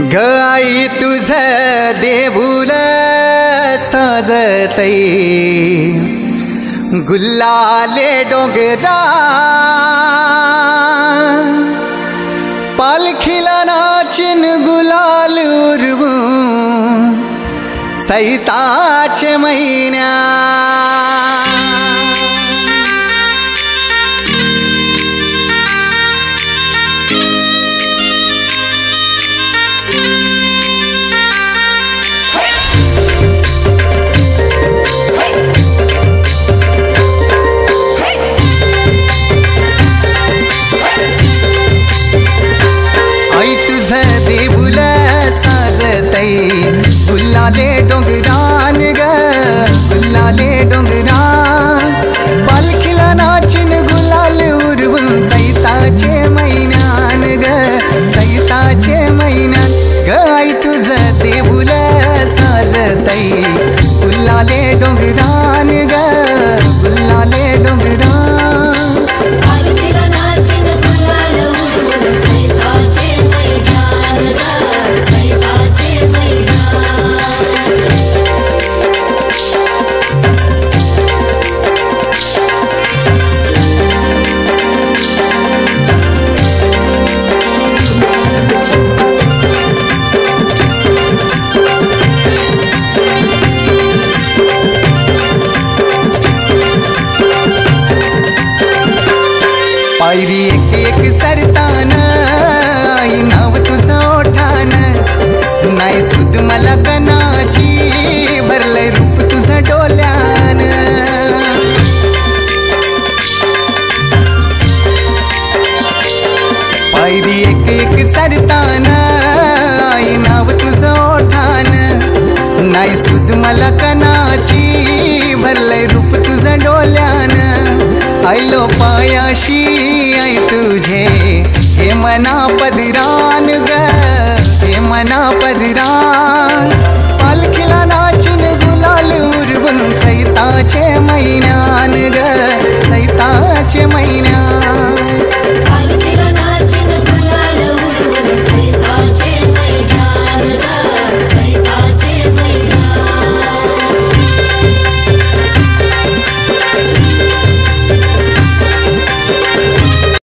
ग आई तुझ देऊळ साजतई गुल्लाले डोंगरा पालखीला नाचिन गुलाल उरवू सैताचे महिन्या देऊळ साजतई गुल्लाले डोंगरान ग गुल्लाले डोंगरान पालखीला नाचिन गुलाल उरवून चैताचे महिन्यान ग चैताचे महिन्यान ग आई तुझ देऊळ साजतई गुल्लाले डोंगरान ग गुल्लाले डोंगरान पायरी एक एक चरतान आई नाव तुझं ओठान नाही सुद मला कनाची भरलंय रूप तुझं डोल्यान पायरी एक एक चरतान आई नाव तुझं ओठान नाही सुद मला कनाची भरलंय रूप तुझं डोल्यान आयलो पायाशी आई तुझे हे मना पदरान ग हे मना पदरान